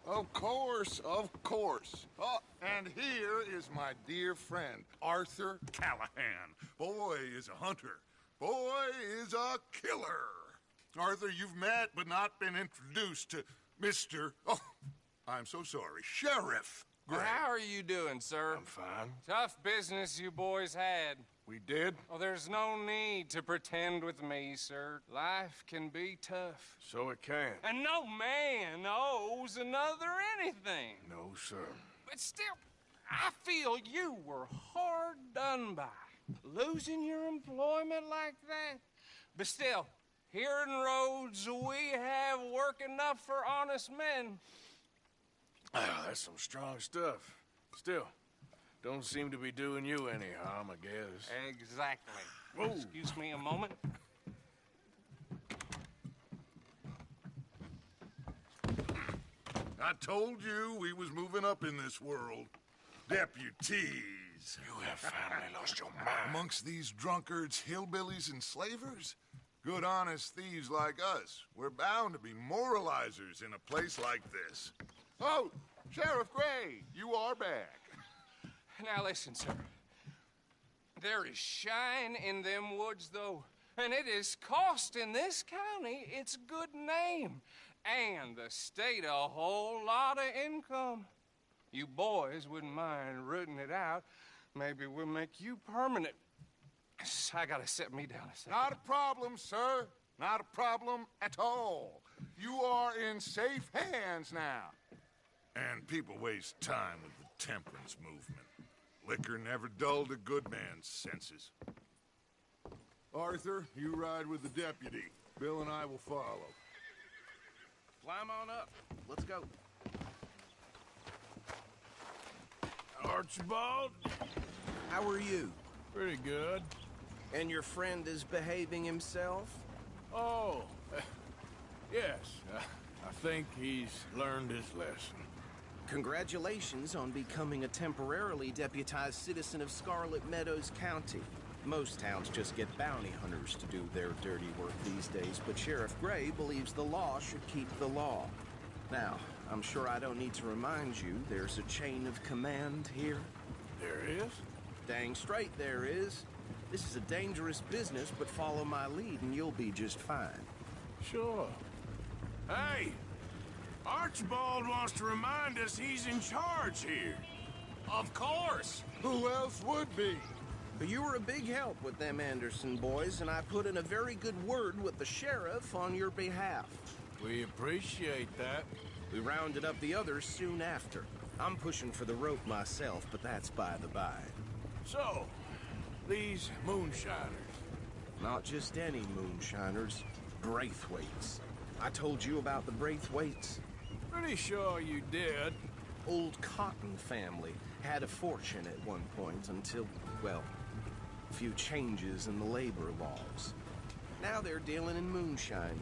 Of course, of course. Oh, and here is my dear friend, Arthur Callahan. Boy is a hunter. Boy is a killer. Arthur, you've met but not been introduced to Mr. Oh, I'm so sorry, Sheriff Gray. How are you doing, sir? I'm fine. Tough business you boys had. We did? Oh, there's no need to pretend with me, sir. Life can be tough. So it can. And no man owes another anything. No, sir. But still, I feel you were hard done by. Losing your employment like that. But still, here in Rhodes, we have work enough for honest men. Ah, that's some strong stuff. Still, don't seem to be doing you any harm, I guess. Exactly. Whoa. Excuse me a moment. I told you we was moving up in this world. Deputies. You have finally lost your mind. Amongst these drunkards, hillbillies, and slavers? Good honest thieves like us. We're bound to be moralizers in a place like this. Oh, Sheriff Gray, you are back. Now listen, sir. There is shine in them woods, though. And it is costing this county its good name. And the state a whole lot of income. You boys wouldn't mind rooting it out. Maybe we'll make you permanent. I gotta set me down a second. Not a problem, sir. Not a problem at all. You are in safe hands now. And people waste time with the temperance movement. Liquor never dulled a good man's senses. Arthur, you ride with the deputy. Bill and I will follow. Climb on up. Let's go. Archibald? How are you? Pretty good. And your friend is behaving himself? Oh, yes. I think he's learned his lesson. Congratulations on becoming a temporarily deputized citizen of Scarlet Meadows County. Most towns just get bounty hunters to do their dirty work these days, but Sheriff Gray believes the law should keep the law. Now, I'm sure I don't need to remind you there's a chain of command here. There is? Dang straight there is. This is a dangerous business, but follow my lead and you'll be just fine. Sure. Hey! Archibald wants to remind us he's in charge here. Of course. Who else would be? But you were a big help with them Anderson boys, and I put in a very good word with the sheriff on your behalf. We appreciate that. We rounded up the others soon after. I'm pushing for the rope myself, but that's by the by. So, these moonshiners. Not just any moonshiners, Braithwaites. I told you about the Braithwaites. Pretty sure you did. Old Cotton family had a fortune at one point until, well, a few changes in the labor laws. Now they're dealing in moonshine.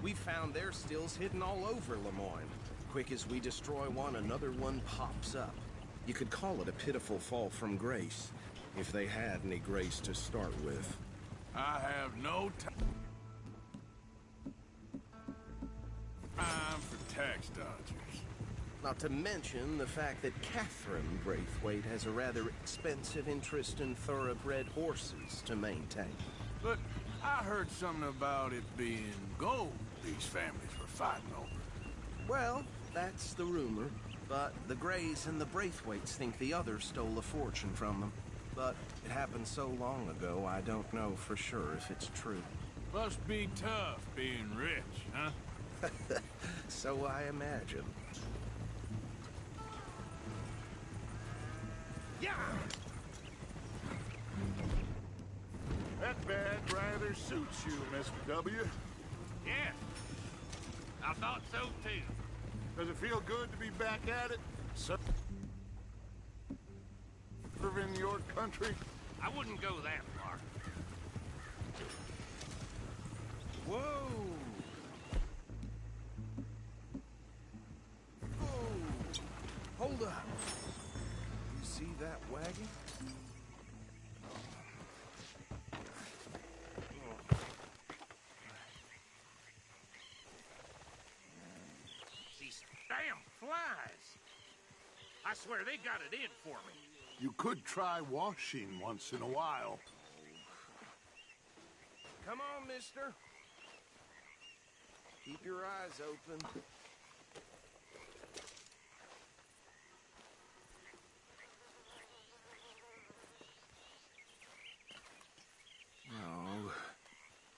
We found their stills hidden all over Lemoyne. Quick as we destroy one, another one pops up. You could call it a pitiful fall from grace, if they had any grace to start with. I have no time for tax dodgers. Not to mention the fact that Catherine Braithwaite has a rather expensive interest in thoroughbred horses to maintain. But I heard something about it being gold these families were fighting over. Well, that's the rumor. But the Grays and the Braithwaites think the others stole a fortune from them. But it happened so long ago, I don't know for sure if it's true. Must be tough being rich, huh? So I imagine. Yeah! That badge rather suits you, Mr. W. Yes, I thought so too. Does it feel good to be back at it? Serving your country? I wouldn't go that far. Whoa! Whoa! Hold up! You see that wagon? These damn flies! I swear they got it in for me. You could try washing once in a while. Come on, mister. Keep your eyes open. Oh,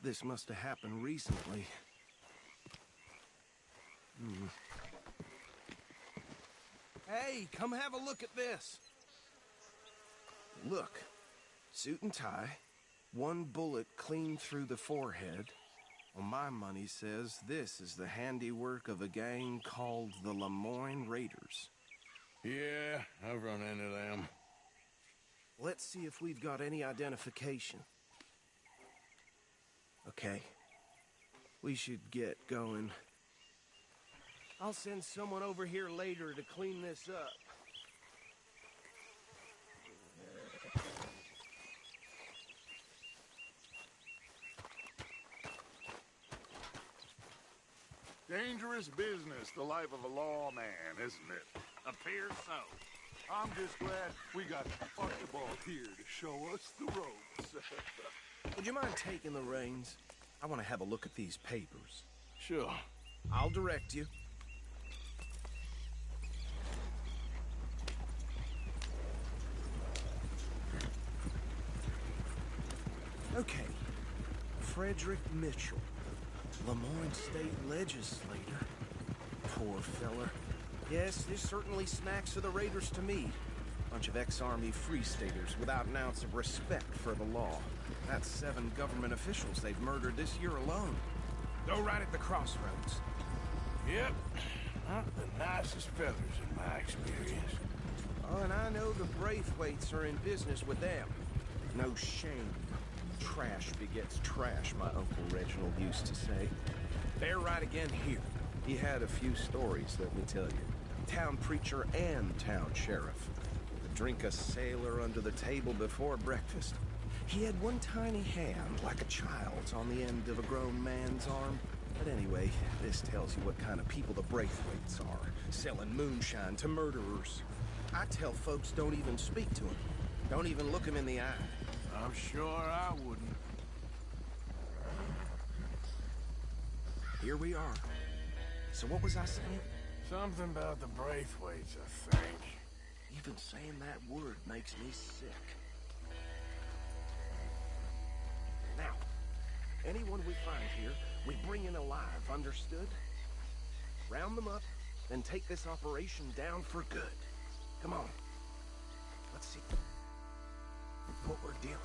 this must have happened recently. Hey, come have a look at this. Look, suit and tie, one bullet clean through the forehead. Well, my money says this is the handiwork of a gang called the Lemoyne Raiders. Yeah, I've run into them. Let's see if we've got any identification. Okay. We should get going. I'll send someone over here later to clean this up. Dangerous business, the life of a lawman, isn't it? Appears so. I'm just glad we got Archibald here to show us the ropes. Would you mind taking the reins? I want to have a look at these papers. Sure. I'll direct you. Okay. Frederick Mitchell, Lemoyne State Legislator. Poor feller. Yes, this certainly smacks of the Raiders to me. Bunch of ex-Army Free Staters without an ounce of respect for the law. That's 7 government officials they've murdered this year alone. Go right at the crossroads. Yep. Not the nicest fellas in my experience. Oh, and I know the Braithwaites are in business with them. No shame. Trash begets trash, my Uncle Reginald used to say. They're right again here. He had a few stories, let me tell you. Town preacher and town sheriff. Would drink a sailor under the table before breakfast. He had one tiny hand, like a child's, on the end of a grown man's arm. But anyway, this tells you what kind of people the Braithwaites are. Selling moonshine to murderers. I tell folks don't even speak to him. Don't even look him in the eye. I'm sure I wouldn't. Here we are. So what was I saying? Something about the Braithwaites, I think. Even saying that word makes me sick. Now, anyone we find here, we bring in alive, understood? Round them up, then take this operation down for good. Come on. Let's see what we're dealing with.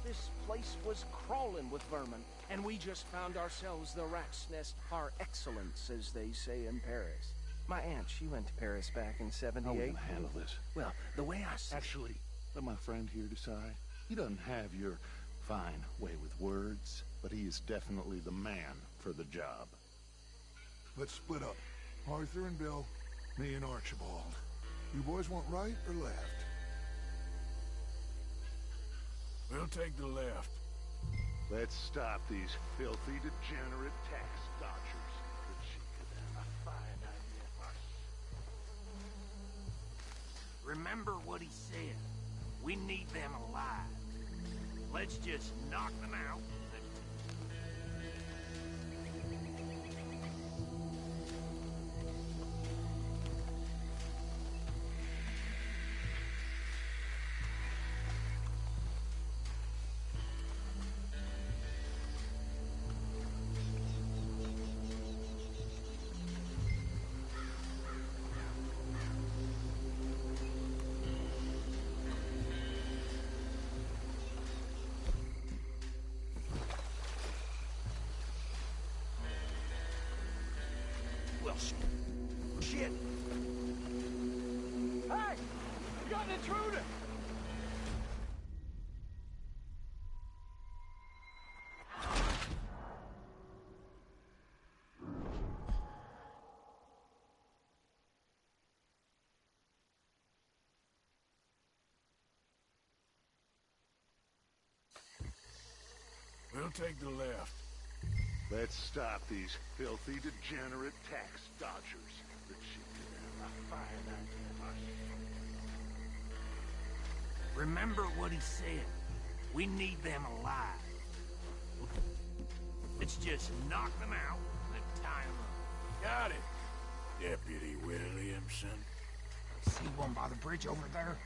This place was crawling with vermin, and we just found ourselves the rat's nest par excellence, as they say in Paris. My aunt, she went to Paris back in '78. How are we gonna handle this? Well, the way I see Actually, let my friend here decide. He doesn't have your fine way with words, but he is definitely the man for the job. Let's split up. Arthur and Bill, me and Archibald. You boys want right or left? We'll take the left. Let's stop these filthy, degenerate tax dodgers. A fine idea. Remember what he said. We need them alive. Let's just knock them out. intruder! We'll take the left. Let's stop these filthy, degenerate tax dodgers. Remember what he said. We need them alive. Let's just knock them out and tie them up. Got it, Deputy Williamson. See one by the bridge over there?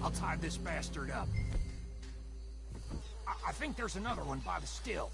I'll tie this bastard up. I think there's another one by the still.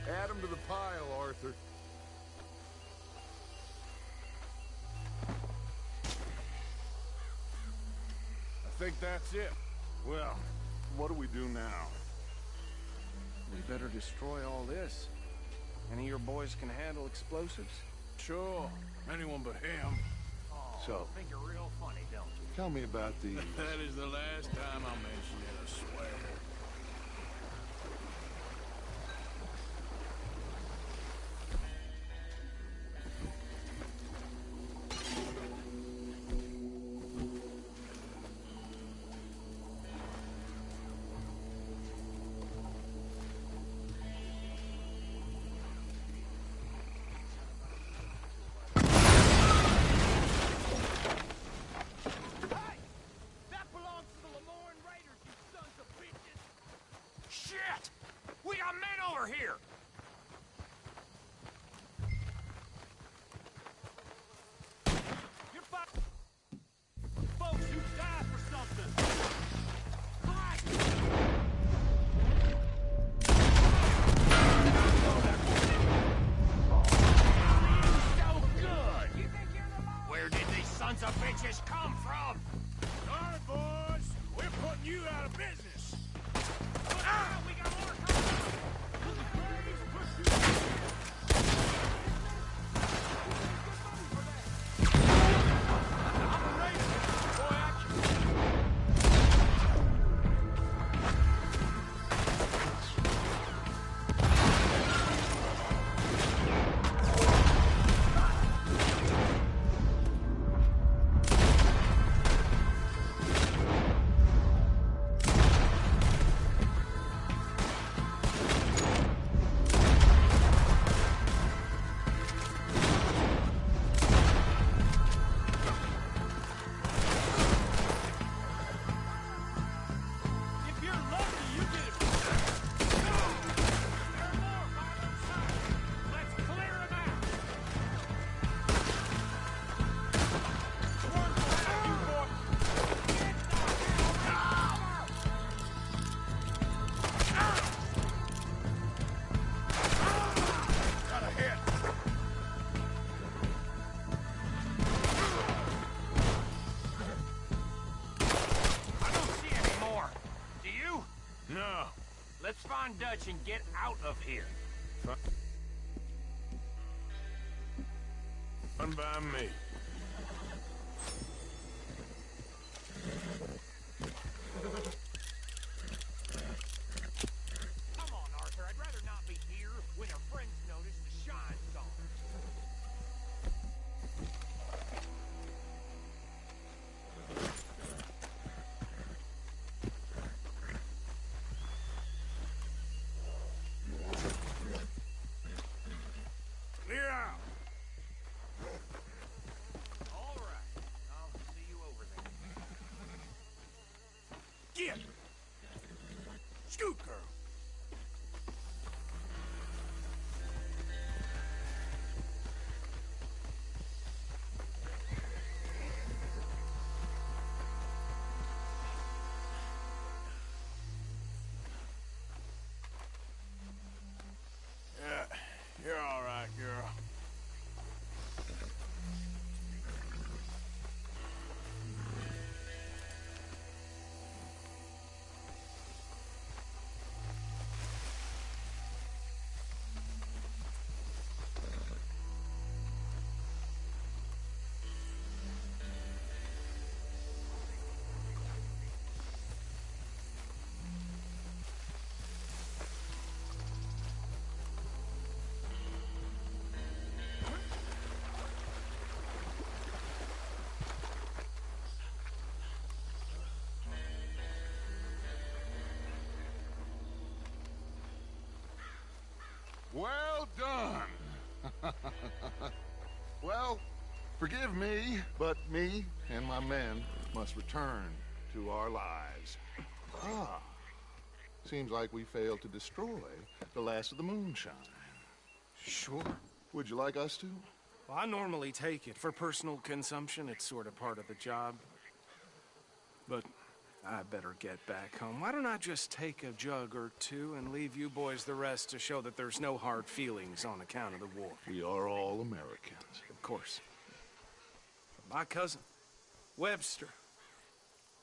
Add them to the pile, Arthur. I think that's it. Well, what do we do now? We better destroy all this. Any of your boys can handle explosives? Sure. Anyone but him. Oh, So- I think you're real funny, don't you? Tell me about these. That is the last time I mention it, I swear. That belongs to the Lemoyne Raiders, you sons of bitches! Shit! We got men over here! You're folks who died for something! So good! Where did these sons of bitches come from? Sorry, boys. We're putting you out of business. Ah, we got more coming! on Dutch and get out of here. Fun by me. Come on, Arthur. I'd rather not be here when our friends notice the shine's on. Clear out. All right. I'll see you over there. Get! Scoot, girl. Yeah, you're all right, girl. Well done. Well, forgive me, but me and my men must return to our lives. Ah, seems like we failed to destroy the last of the moonshine. Sure. Would you like us to? Well, I normally take it for personal consumption. It's sort of part of the job. But I better get back home. Why don't I just take a jug or two and leave you boys the rest to show that there's no hard feelings on account of the war? We are all Americans. Of course. My cousin, Webster,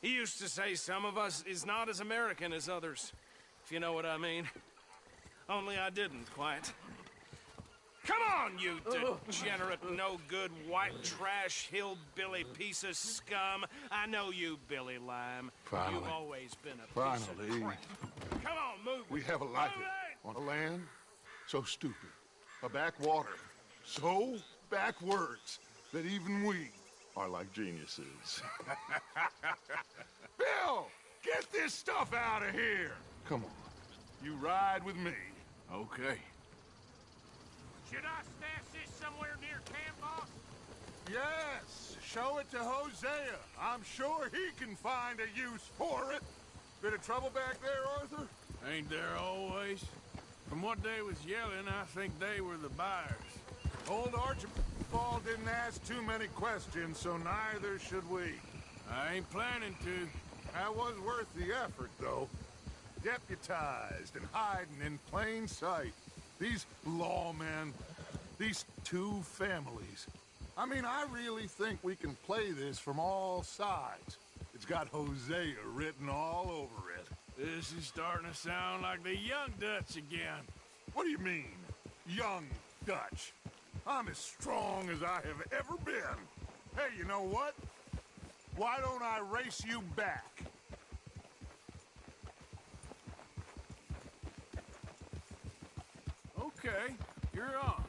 he used to say some of us is not as American as others, if you know what I mean. Only I didn't quite. Come on, you degenerate, no-good, white trash, hillbilly piece of scum. I know you, Billy Lime. Finally. You've always been a piece of Finally. crap. Come on, move. We have a life on a land so stupid, a backwater so backwards that even we are like geniuses. Bill, get this stuff out of here. Come on, you ride with me. Okay. Should I stash this somewhere near camp, boss? Yes, show it to Hosea. I'm sure he can find a use for it. Bit of trouble back there, Arthur? Ain't there always? From what they was yelling, I think they were the buyers. Old Archibald didn't ask too many questions, so neither should we. I ain't planning to. That was worth the effort, though. Deputized and hiding in plain sight. These lawmen, these two families. I mean, I really think we can play this from all sides. It's got Hosea written all over it. This is starting to sound like the young Dutch again. What do you mean, young Dutch? I'm as strong as I have ever been. Hey, you know what? Why don't I race you back? Okay, you're on.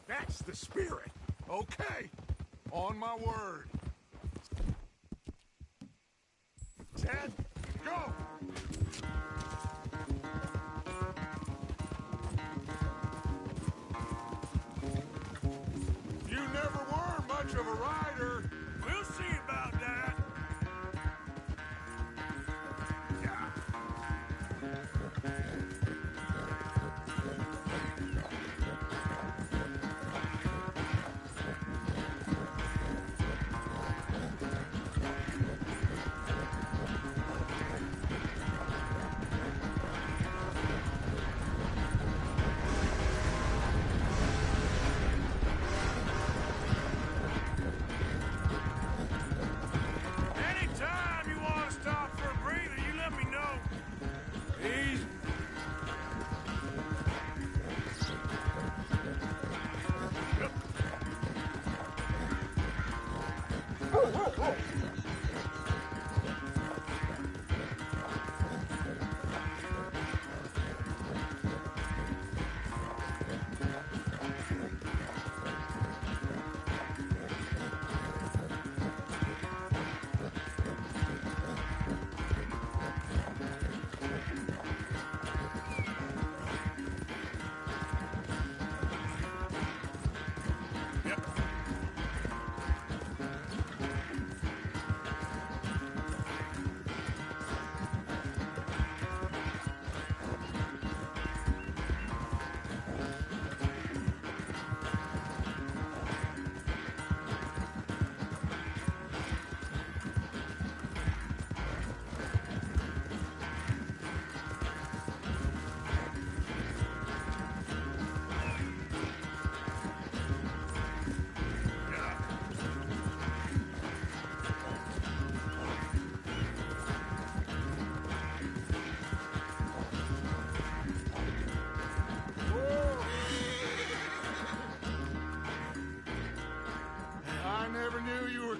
That's the spirit. Okay, on my word. Ted, go! You never were much of a rider. We'll see about that. Yeah.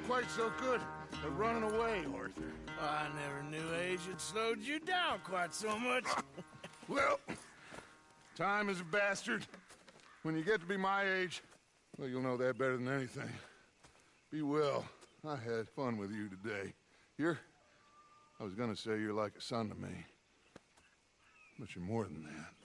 quite so good at running away, Arthur. I never knew age had slowed you down quite so much. Well, time is a bastard. When you get to be my age, well, you'll know that better than anything. Be well. I had fun with you today. I was gonna say you're like a son to me. But you're more than that.